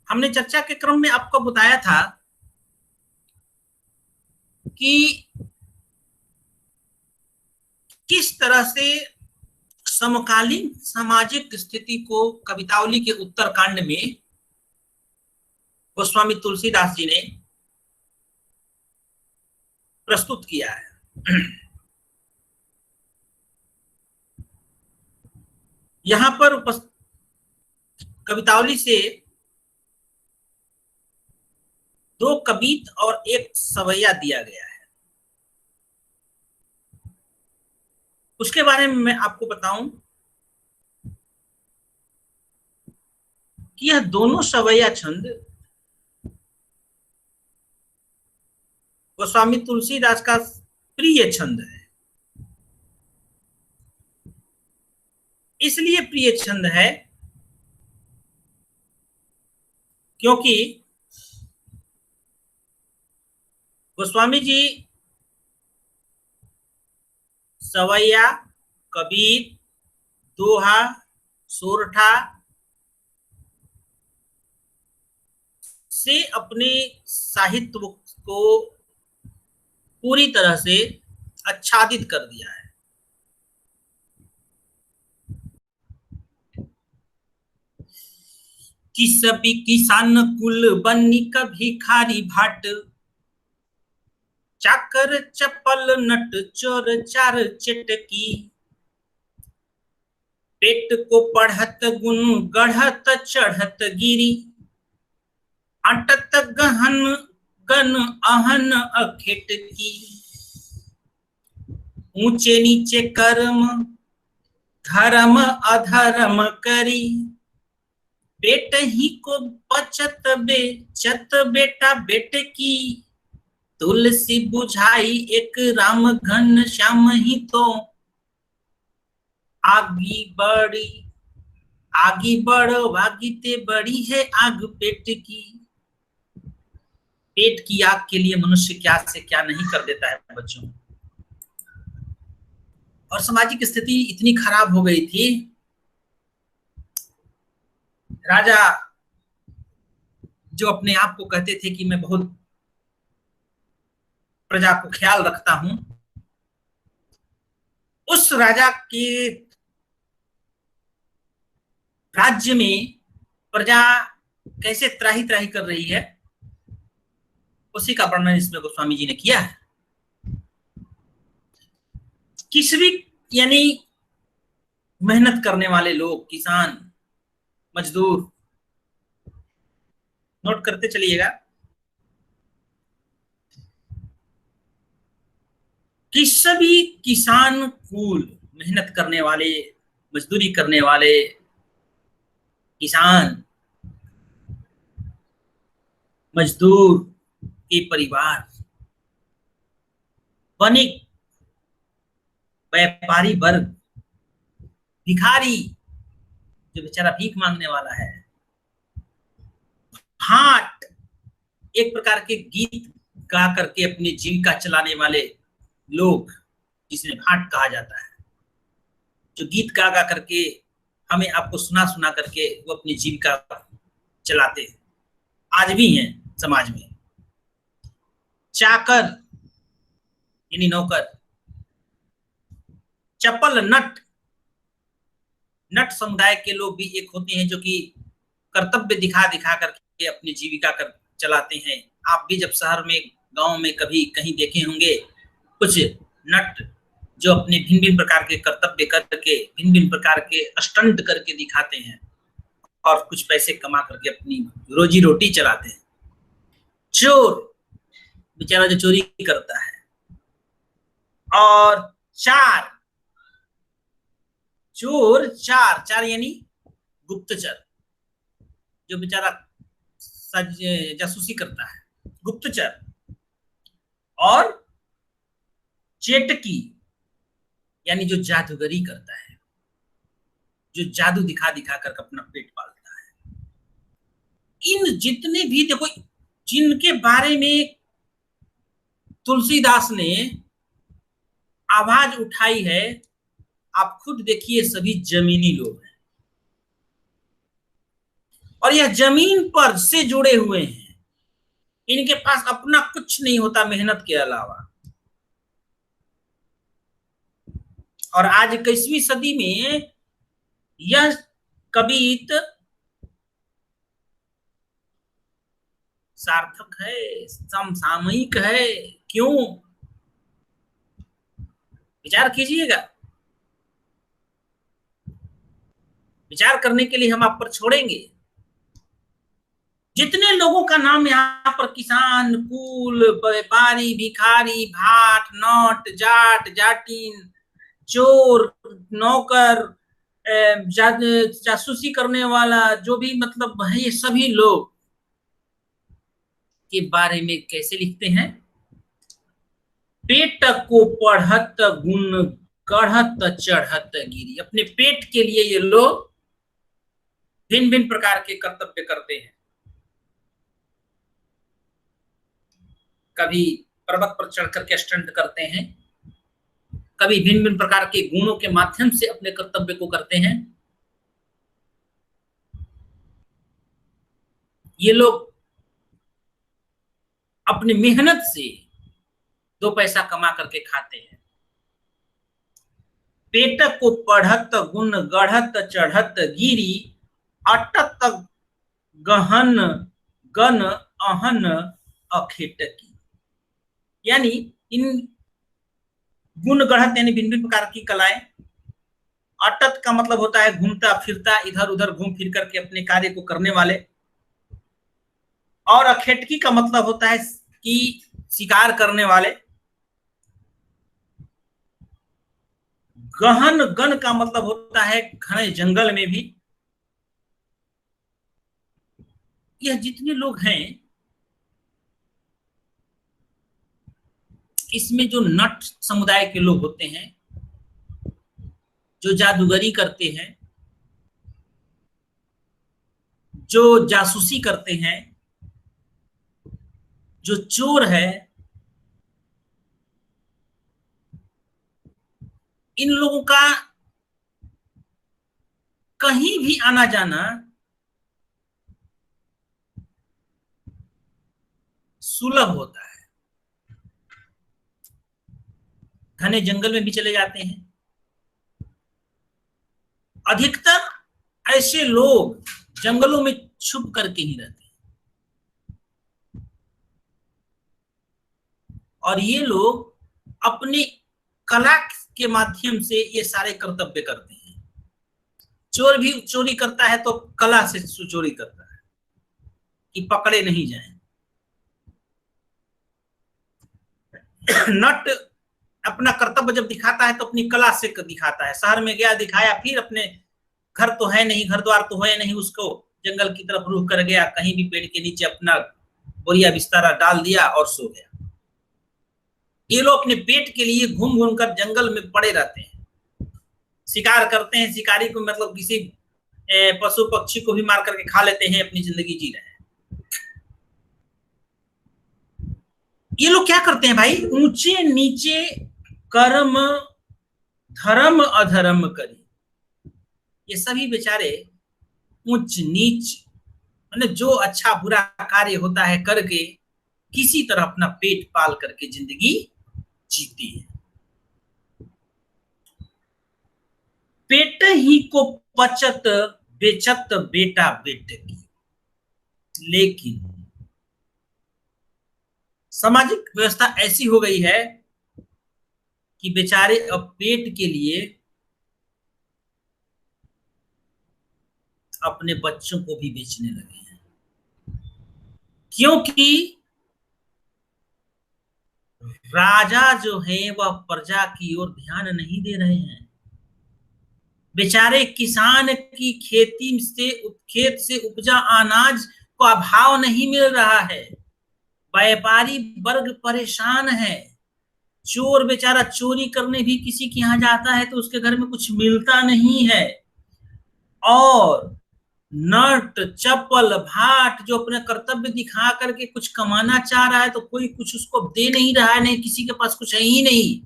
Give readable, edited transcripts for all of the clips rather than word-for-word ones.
हमने चर्चा के क्रम में आपको बताया था कि किस तरह से समकालीन सामाजिक स्थिति को कवितावली के उत्तरकांड में गोस्वामी तुलसीदास जी ने प्रस्तुत किया है। यहां पर कवितावली से दो कवित और एक सवैया दिया गया है। उसके बारे में मैं आपको बताऊं कि यह दोनों सवैया छंद गोस्वामी तुलसीदास का प्रिय छंद है। इसलिए प्रिय छंद है क्योंकि गोस्वामी जी सवैया, कबीर, दोहा, सोरठा से अपने साहित्य को पूरी तरह से आच्छादित कर दिया है। कि सभी किसान कुल बन्नी कभी खारी भाट, चाकर चपल नट चोर चार चिटकी, पेट को पढ़त गुण गढ़त चढ़त गिरी, अटत गहन गन अहन अखेट की, ऊंचे नीचे कर्म धर्म अधर्म करी, बेट ही को बचत बेचत बेटा बेट की, तुलसी बुझाई एक राम घन श्याम ही तो, आगी बढ़ो भागीते बड़ी है आग पेट की। पेट की आग के लिए मनुष्य क्या से क्या नहीं कर देता है बच्चों। और सामाजिक स्थिति इतनी खराब हो गई थी, राजा जो अपने आप को कहते थे कि मैं बहुत प्रजा को ख्याल रखता हूं, उस राजा के राज्य में प्रजा कैसे त्राही त्राही कर रही है, उसी का वर्णन इसमें गोस्वामी जी ने किया है। किसवी यानी मेहनत करने वाले लोग, किसान, मजदूर, नोट करते चलिएगा कि सभी किसान कुल, मेहनत करने वाले, मजदूरी करने वाले किसान, मजदूर के परिवार, वणिक, व्यापारी वर्ग, भिखारी जो बेचारा भीख मांगने वाला है, भाट एक प्रकार के गीत गा करके अपनी जीविका चलाने वाले लोग, जिसे भाट कहा जाता है, जो गीत गा गा करके हमें आपको सुना सुना करके वो अपनी जीविका चलाते हैं, आज भी हैं समाज में। चाकर यानी नौकर, चपल नट, नट समुदाय के लोग भी एक होते हैं जो कि कर्तव्य दिखा दिखा करके अपनी जीविका कर चलाते हैं। आप भी जब शहर में, गांव में कभी कहीं देखे होंगे कुछ नट जो अपने भिन्न भिन्न प्रकार के कर्तव्य करके, भिन्न भिन्न प्रकार के स्टंट करके दिखाते हैं और कुछ पैसे कमा करके अपनी रोजी रोटी चलाते हैं। चोर बेचारा जो चोरी करता है, और चार, चोर चार, चार यानी गुप्तचर, जो बेचारा जासूसी करता है, गुप्तचर, और चेटकी यानी जो जादूगरी करता है, जो जादू दिखा दिखा कर अपना पेट पालता है। इन जितने भी देखो, जिनके बारे में तुलसीदास ने आवाज उठाई है, आप खुद देखिए, सभी जमीनी लोग हैं। और यह जमीन पर से जुड़े हुए हैं, इनके पास अपना कुछ नहीं होता मेहनत के अलावा। और आज 21वीं सदी में यह कवित सार्थक है, समसामयिक है। क्यों? विचार कीजिएगा। विचार करने के लिए हम आप पर छोड़ेंगे। जितने लोगों का नाम यहाँ पर किसान, कुल, व्यापारी, भिखारी, भाट, नौट, जाट, जाटिन, चोर, नौकर, जासूसी करने वाला, जो भी मतलब है, ये सभी लोग के बारे में कैसे लिखते हैं? पेट को पढ़त गुण गढ़त चढ़त गिरी। अपने पेट के लिए ये लोग भिन्न भिन्न प्रकार के कर्तव्य करते हैं। कभी पर्वत पर चढ़ करके स्टंट करते हैं, कभी भिन्न भिन्न प्रकार के गुणों के माध्यम से अपने कर्तव्य को करते हैं। ये लोग अपनी मेहनत से 2 पैसा कमा करके खाते हैं। पेट को पढ़त गुण गढ़त चढ़त गिरी, अटत गहन गन अहन अखेटकी। यानी इन गुण गढ़त यानी भिन्न भिन्न प्रकार की कलाएं। अटत का मतलब होता है घूमता फिरता, इधर उधर घूम फिर करके अपने कार्य को करने वाले। और अखेटकी का मतलब होता है कि शिकार करने वाले। गहन गन का मतलब होता है घने जंगल में भी। यह जितने लोग हैं, इसमें जो नट समुदाय के लोग होते हैं, जो जादूगरी करते हैं, जो जासूसी करते हैं, जो चोर है, इन लोगों का कहीं भी आना जाना सुलभ होता है। घने जंगल में भी चले जाते हैं। अधिकतर ऐसे लोग जंगलों में छुप करके ही रहते हैं, और ये लोग अपनी कला के माध्यम से ये सारे कर्तव्य करते हैं। चोर भी चोरी करता है तो कला से चोरी करता है कि पकड़े नहीं जाए। नट अपना कर्तव्य जब दिखाता है तो अपनी कला से दिखाता है। शहर में गया, दिखाया, फिर अपने घर तो है नहीं, घर द्वार तो है नहीं, उसको जंगल की तरफ रुख कर गया, कहीं भी पेड़ के नीचे अपना बोरिया बिस्तारा डाल दिया और सो गया। ये लोग अपने पेट के लिए घूम घूम कर जंगल में पड़े रहते हैं, शिकार करते हैं। शिकारी को मतलब किसी पशु पक्षी को भी मार करके खा लेते हैं, अपनी जिंदगी जी रहे हैं। ये लोग क्या करते हैं भाई? ऊंचे नीचे कर्म धर्म अधर्म करी। ये सभी बेचारे उच्च नीच, मतलब जो अच्छा बुरा कार्य होता है करके किसी तरह अपना पेट पाल करके जिंदगी जीती है। पेट ही को पचत बेचत बेटा बेटकी। लेकिन सामाजिक व्यवस्था ऐसी हो गई है कि बेचारे अब पेट के लिए अपने बच्चों को भी बेचने लगे हैं, क्योंकि राजा जो है वह प्रजा की ओर ध्यान नहीं दे रहे हैं। बेचारे किसान की खेती से, खेत से उपजा अनाज को अभाव नहीं मिल रहा है। व्यापारी वर्ग परेशान है। चोर बेचारा चोरी करने भी किसी के यहाँ जाता है तो उसके घर में कुछ मिलता नहीं है। और नट चप्पल भाट जो अपने कर्तव्य दिखा करके कुछ कमाना चाह रहा है तो कोई कुछ उसको दे नहीं रहा है, नहीं किसी के पास कुछ है ही नहीं।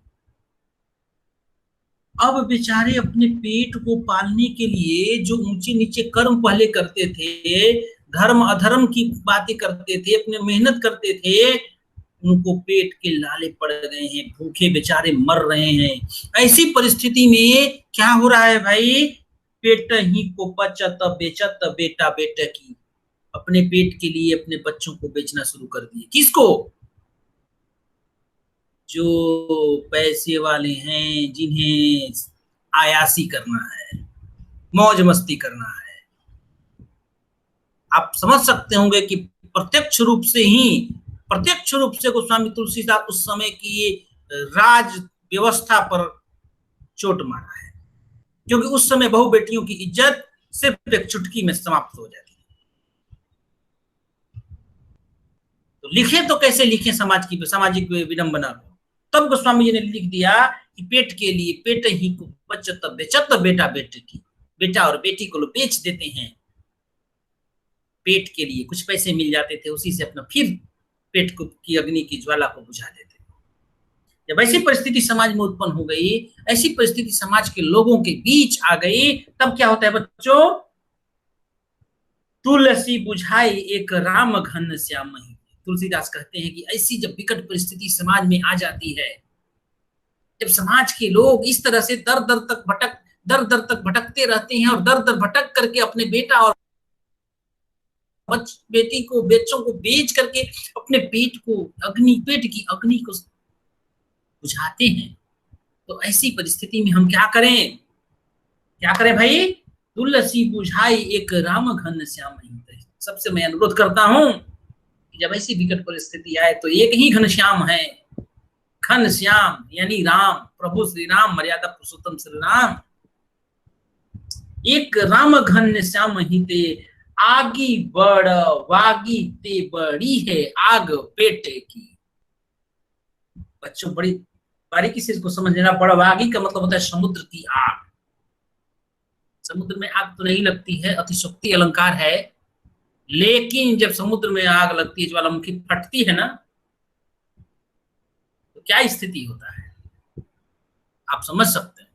अब बेचारे अपने पेट को पालने के लिए जो ऊंचे नीचे कर्म पहले करते थे, धर्म अधर्म की बातें करते थे, अपने मेहनत करते थे, उनको पेट के लाले पड़ गए हैं, भूखे बेचारे मर रहे हैं। ऐसी परिस्थिति में क्या हो रहा है भाई, पेट ही को बचत बेचत बेटा बेटा की, अपने पेट के लिए अपने बच्चों को बेचना शुरू कर दिए। किसको? जो पैसे वाले हैं, जिन्हें आयासी करना है, मौज मस्ती करना है। आप समझ सकते होंगे कि प्रत्यक्ष रूप से गोस्वामी तुलसीदास उस समय की राज व्यवस्था पर चोट मारा है, क्योंकि उस समय बहु बेटियों की इज्जत सिर्फ एक चुटकी में समाप्त हो जाती है। तो लिखे तो कैसे लिखे सामाजिक विडंबना को। तब गोस्वामी जी ने लिख दिया कि पेट के लिए पेट ही को बचत बेचत बेटा बेटे की, बेटा और बेटी को लोग बेच देते हैं, पेट के लिए कुछ पैसे मिल जाते थे, उसी से अपना फिर पेट को की अग्नि की ज्वाला को बुझा देते। जब ऐसी परिस्थिति समाज में उत्पन्न हो गई, ऐसी परिस्थिति समाज के लोगों के बीच आ गई, तब क्या होता है बच्चों, तुलसी बुझाई एक राम घन श्याम ही। तुलसीदास कहते हैं कि ऐसी जब विकट परिस्थिति समाज में आ जाती है, जब समाज के लोग इस तरह से दर दर तक भटकते रहते हैं और दर दर भटक करके अपने बेटा और बेटी को, बच्चों को बेच करके अपने पेट की अग्नि को बुझाते हैं, तो ऐसी परिस्थिति में हम क्या करें भाई, तुलसी बुझाई एक राम घन श्याम ही। सबसे मैं अनुरोध करता हूं कि जब ऐसी विकट परिस्थिति आए तो एक ही घनश्याम है, घनश्याम यानी राम, प्रभु श्री राम, मर्यादा पुरुषोत्तम श्री राम, एक राम घन श्याम ही ते आगी बड़ वागी ते बड़ी है आग पेट की। बच्चों बड़ी बारीकी से इसको समझ लेना। बड़वागी का मतलब होता है समुद्र की आग। समुद्र में आग तो नहीं लगती है, अतिशोक्ति अलंकार है, लेकिन जब समुद्र में आग लगती है, ज्वालामुखी फटती है ना, तो क्या स्थिति होता है आप समझ सकते हैं।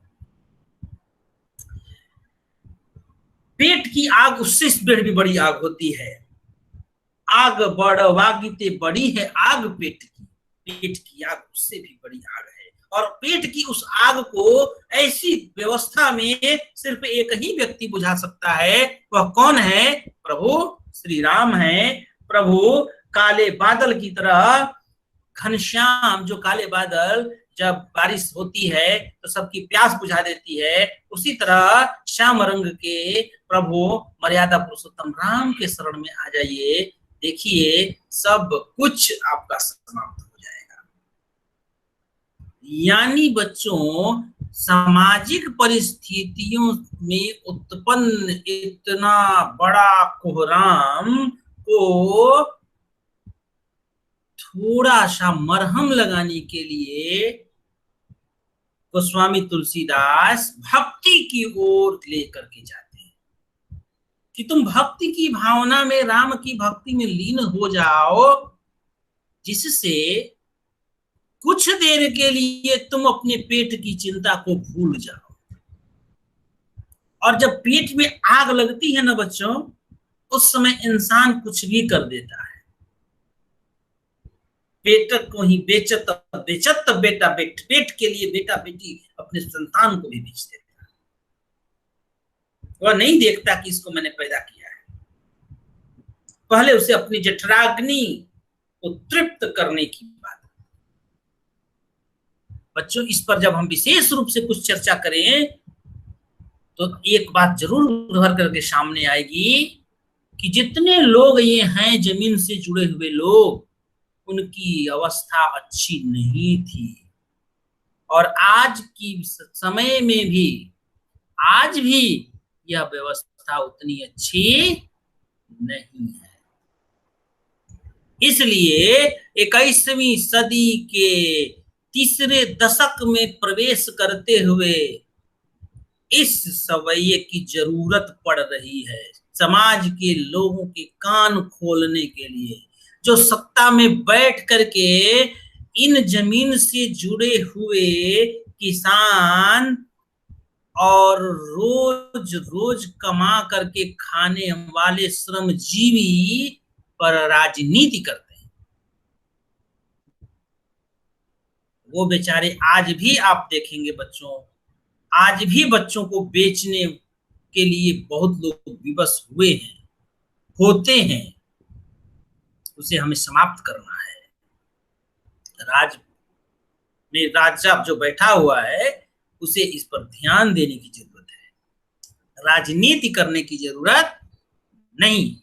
पेट की आग उससे भी बड़ी आग होती है। आग बड़वागी बड़ी है आग पेट की आग उससे भी बड़ी आग है। और पेट की उस आग को ऐसी व्यवस्था में सिर्फ एक ही व्यक्ति बुझा सकता है, वह कौन है? प्रभु श्री राम है। प्रभु काले बादल की तरह घनश्याम, जो काले बादल जब बारिश होती है तो सबकी प्यास बुझा देती है, उसी तरह श्याम रंग के प्रभु मर्यादा पुरुषोत्तम राम के शरण में आ जाइए, देखिए सब कुछ आपका समाप्त हो जाएगा। यानी बच्चों, सामाजिक परिस्थितियों में उत्पन्न इतना बड़ा कोहराम को थोड़ा सा मरहम लगाने के लिए गोस्वामी तुलसीदास भक्ति की ओर लेकर के जाते हैं कि तुम भक्ति की भावना में, राम की भक्ति में लीन हो जाओ, जिससे कुछ देर के लिए तुम अपने पेट की चिंता को भूल जाओ। और जब पेट में आग लगती है ना बच्चों, उस समय इंसान कुछ भी कर देता है। पेट को ही बेचत बेटा पेट के लिए बेटा बेटी अपने संतान को भी बेच देता है। वह नहीं देखता कि इसको मैंने पैदा किया है, पहले उसे अपनी जठराग्नि को तृप्त करने की बात। बच्चों, इस पर जब हम विशेष रूप से कुछ चर्चा करें तो एक बात जरूर उभर करके सामने आएगी कि जितने लोग ये हैं जमीन से जुड़े हुए लोग, उनकी अवस्था अच्छी नहीं थी। और आज की समय में भी, आज भी यह व्यवस्था उतनी अच्छी नहीं है। इसलिए 21वीं सदी के तीसरे दशक में प्रवेश करते हुए इस सवैये की जरूरत पड़ रही है, समाज के लोगों के कान खोलने के लिए, जो सत्ता में बैठ करके इन जमीन से जुड़े हुए किसान और रोज रोज कमा करके खाने वाले श्रमजीवी पर राजनीति करते हैं। वो बेचारे आज भी आप देखेंगे बच्चों, आज भी बच्चों को बेचने के लिए बहुत लोग विवश हुए हैं, होते हैं। उसे हमें समाप्त करना है। राजा जो बैठा हुआ है उसे इस पर ध्यान देने की जरूरत है, राजनीति करने की जरूरत नहीं।